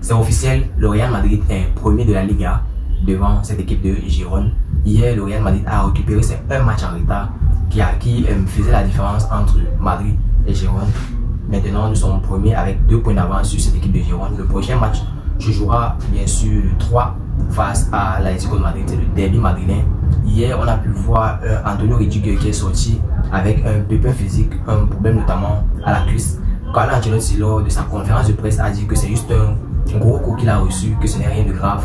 C'est officiel, le Real Madrid est premier de la Liga devant cette équipe de Girone. Hier, le Real Madrid a récupéré ses un match en retard qui faisait la différence entre Madrid et Girone. Maintenant, nous sommes premiers avec 2 points d'avance sur cette équipe de Girone. Le prochain match se jouera bien sûr le 3 face à l'Atlético de Madrid, c'est le derby madrilène. Hier, on a pu voir Antonio Rudiger qui est sorti avec un pépin physique, un problème notamment à la cuisse. Carlo Ancelotti, lors de sa conférence de presse, a dit que c'est juste un gros coup qu'il a reçu, que ce n'est rien de grave.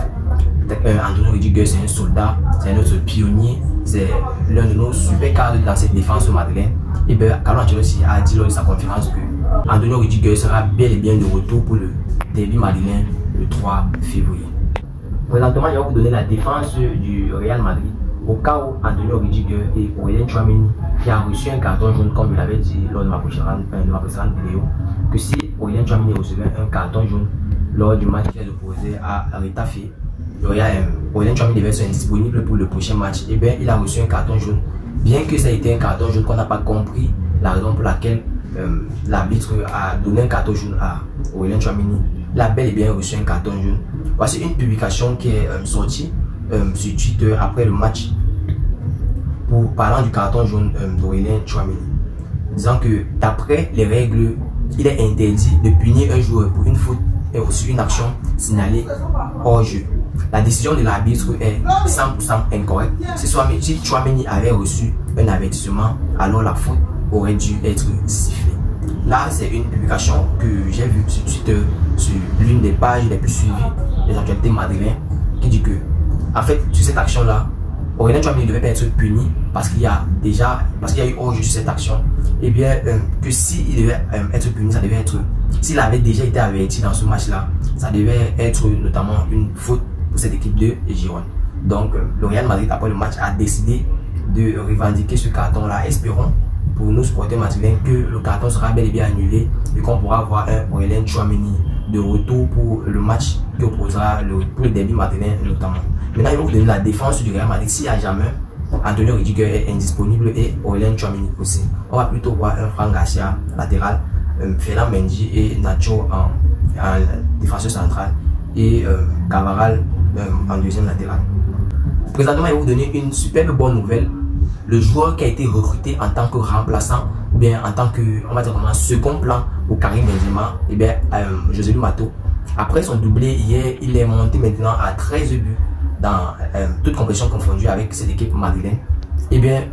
Antonio Rudiger, c'est un soldat, c'est notre pionnier, c'est l'un de nos super cadres dans cette défense madrilène. Et bien, Carlo Ancelotti a dit lors de sa conférence que Antonio Rudiger sera bel et bien de retour pour le derby madrilène le 3 février. Présentement, je vais vous donner la défense du Real Madrid au cas où Antonio Rudiger et Aurélien Tchouaméni, qui a reçu un carton jaune, comme je l'avais dit lors de ma précédente vidéo, que si Aurélien Tchouaméni recevait un carton jaune lors du match qui est opposé à Retafe, Aurélien Tchouaméni devait être indisponible pour le prochain match. Et bien, il a reçu un carton jaune, bien que ça ait été un carton jaune qu'on n'a pas compris la raison pour laquelle l'arbitre a donné un carton jaune à Aurélien Tchouaméni. Il a bel et bien reçu un carton jaune. Voici une publication qui est sortie sur Twitter après le match parlant du carton jaune d'Aurélien Tchouaméni, disant que d'après les règles, il est interdit de punir un joueur pour une faute et aussi une action signalée hors jeu. La décision de l'arbitre est 100% incorrecte. Si Tchouaméni avait reçu un avertissement, alors la faute aurait dû être sifflée. Là, c'est une publication que j'ai vue sur Twitter, sur l'une des pages les plus suivies des actualités madrilènes, qui dit que, en fait, sur cette action-là, Aurélien Tchouaméni ne devait pas être puni parce qu'il y a eu hors-jeu sur cette action. Et bien, que s'il devait être puni, ça devait être, s'il avait déjà été averti dans ce match-là, ça devait être notamment une faute pour cette équipe de Girone. Donc, le Real Madrid, après le match, a décidé de revendiquer ce carton-là. Espérons pour nous supporters madrilènes que le carton sera bel et bien annulé et qu'on pourra avoir un Aurélien Tchouaméni de retour pour le match qui opposera pour le derby madrilène notamment. Maintenant, je vais vous donner la défense du Real Madrid. S'il y a jamais Antonio Rudiger est indisponible et Aurélien Tchouaméni aussi, on va plutôt voir un Fran Garcia latéral, Ferland Mendy et Nacho en défenseur central et Cavaral en deuxième latéral. Présentement, je vais vous donner une superbe bonne nouvelle. Le joueur qui a été recruté en tant que remplaçant ou bien en tant que, on va dire comment, second plan au Karim Benzema, et bien Joselu Mato, après son doublé hier, il est monté maintenant à 13 buts dans toute compétition confondue avec cette équipe madrilène. Et bien,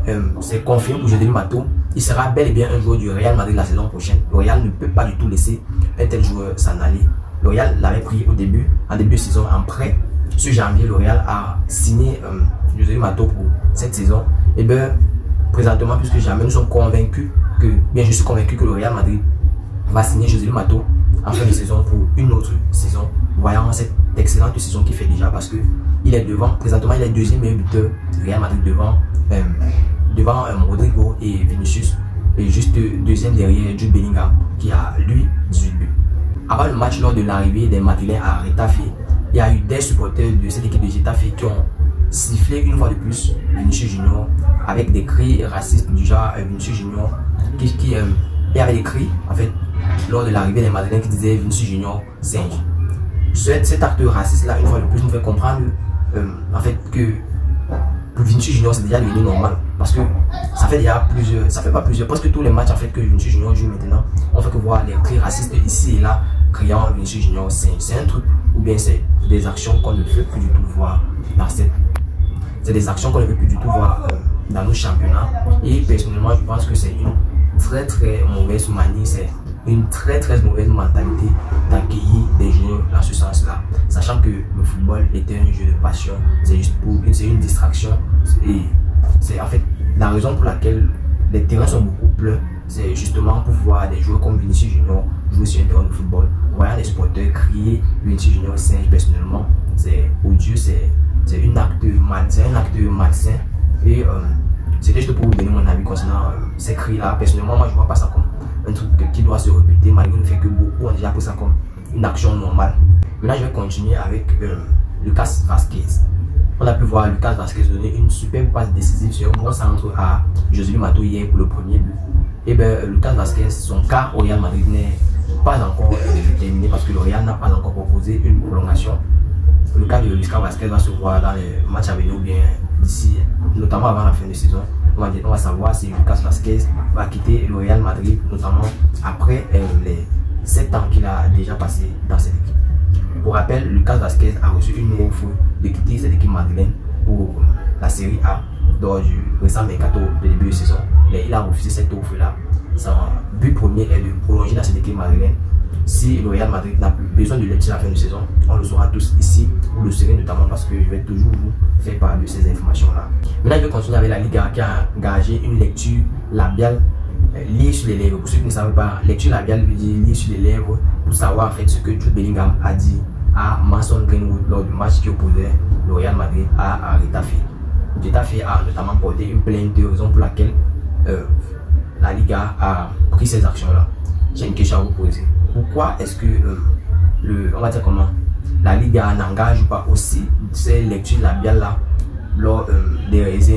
c'est confirmé pour Joselu Mato, il sera bel et bien un joueur du Real Madrid la saison prochaine. Le Real ne peut pas du tout laisser un tel joueur s'en aller. Le Real l'avait pris en début de saison en prêt. Ce janvier, le Real a signé Joselu Mato pour cette saison. Et bien, présentement, plus que jamais, nous sommes convaincus je suis convaincu que le Real Madrid va signer Joselu Mato en fin de saison pour une autre saison, voyant cette excellente saison qu'il fait déjà, parce que il est devant, présentement il est deuxième meilleur buteur du Real Madrid devant Rodrigo et Vinicius, et juste deuxième derrière Jude Bellingham qui a lui 18 buts. Avant le match, lors de l'arrivée des Madrilènes à Retafe, il y a eu des supporters de cette équipe de Getafe qui ont sifflé une fois de plus Vinicius Junior avec des cris racistes du genre Vinicius Junior il y avait des cris en fait lors de l'arrivée des Madrilènes qui disaient Vinicius Junior singe. Cet acte raciste là, une fois de plus, nous fait comprendre en fait que pour Vinicius Junior c'est déjà devenu normal, parce que ça fait presque tous les matchs en fait que Vinicius Junior joue maintenant, on fait que voir les cris racistes ici et là criant Vinicius Junior singe. C'est un truc, ou bien c'est des actions qu'on ne veut plus du tout voir dans cette. C'est des actions qu'on ne veut plus du tout voir dans nos championnats. Et personnellement, je pense que c'est une très mauvaise manie, c'est une très mauvaise mentalité d'accueillir des joueurs dans ce sens-là. Sachant que le football est un jeu de passion, c'est une distraction. Et c'est en fait la raison pour laquelle les terrains sont beaucoup pleins. C'est justement pour voir des joueurs comme Vinicius Junior jouer sur un terrain de football. Voyant les supporters crier Vinicius Junior singe, personnellement, c'est odieux, c'est un acte malsain. Et c'était juste pour vous donner mon avis concernant ces cris-là. Personnellement, moi je vois pas ça comme un truc qui doit se répéter, malgré le fait que beaucoup ont déjà pris ça comme une action normale. Maintenant, je vais continuer avec Lucas Vazquez. On a pu voir Lucas Vazquez donner une superbe passe décisive sur un bon centre à Joselu Mato hier pour le premier but. Et bien, Lucas Vazquez, son cas au Real Madrid n'est pas encore terminé parce que le Real n'a pas encore proposé une informations, le cas de Lucas Vazquez va se voir dans les matchs à venir ou bien d'ici, notamment avant la fin de saison. On va savoir si Lucas Vazquez va quitter le Real Madrid, notamment après les 7 ans qu'il a déjà passé dans cette équipe. Pour rappel, Lucas Vazquez a reçu une offre de quitter cette équipe madrilène pour la Série A lors du récent mercato de début de saison. Mais il a refusé cette offre-là. Son but premier est de prolonger dans cette équipe madrilène. Si le Real Madrid n'a plus besoin de l'aide à la fin de saison, on le saura tous ici. Vous le saurez notamment parce que je vais toujours vous faire part de ces informations-là. Maintenant, je vais continuer avec la Liga qui a engagé une lecture labiale liée sur les lèvres. Pour ceux qui ne savent pas, lecture labiale veut dire liée sur les lèvres pour savoir en fait ce que Jude Bellingham a dit à Mason Greenwood lors du match qui opposait le Real Madrid à Getafe. Getafe a notamment porté une plainte de raison pour laquelle la Liga a pris ces actions-là. J'ai une question à vous poser. Pourquoi est-ce que on va dire comment, la Liga n'engage pas aussi ces lectures labiales-là lors des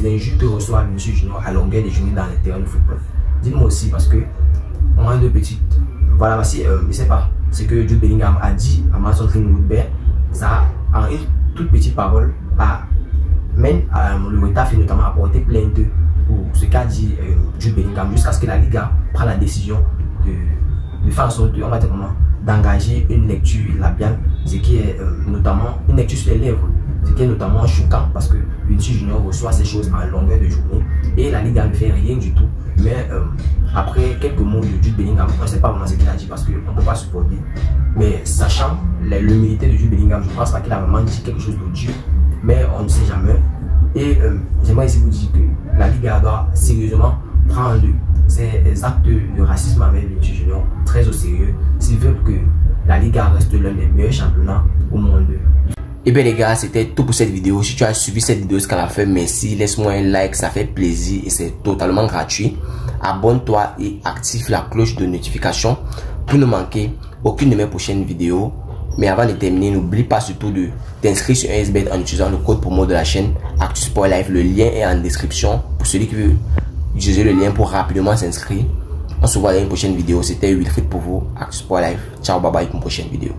injures que reçoit Vinicius Junior à longueur de journée dans les terrains de football? Dites-moi aussi parce que on a deux petites. Voilà, voici, je sais pas, ce que Jude Bellingham a dit à Mason Greenwood, ça en une toute petite parole même le Getafe notamment a porté plainte pour ce qu'a dit Jude Bellingham jusqu'à ce que la Liga prenne la décision de faire en sorte on va dire comment, d'engager une lecture labiale, ce qui est notamment une lecture sur les lèvres, ce qui est notamment choquant parce que Vinicius Junior reçoit ces choses en longueur de journée et la Liga ne fait rien du tout. Mais après quelques mots de Jude Bellingham, on ne sait pas vraiment ce qu'il a dit parce qu'on ne peut pas supporter. Mais sachant l'humilité de Jude Bellingham, je ne pense pas qu'il a vraiment dit quelque chose de dur, mais on ne sait jamais. Et j'aimerais ici vous dire que la Liga doit sérieusement prendre ces actes de racisme avec Vinicius Junior très au sérieux s'ils veulent que la Liga reste l'un des meilleurs championnats au monde. Et bien les gars, c'était tout pour cette vidéo. Si tu as suivi cette vidéo jusqu'à la fin, merci, laisse-moi un like, ça fait plaisir et c'est totalement gratuit. Abonne-toi et active la cloche de notification pour ne manquer aucune de mes prochaines vidéos. Mais avant de terminer, n'oublie pas surtout de t'inscrire sur 1xBet en utilisant le code promo de la chaîne ActuSport Live. Le lien est en description pour celui qui veut utiliser le lien pour rapidement s'inscrire. On se voit dans une prochaine vidéo. C'était Wilfried pour vous, ActuSport Live. Ciao, bye bye pour une prochaine vidéo.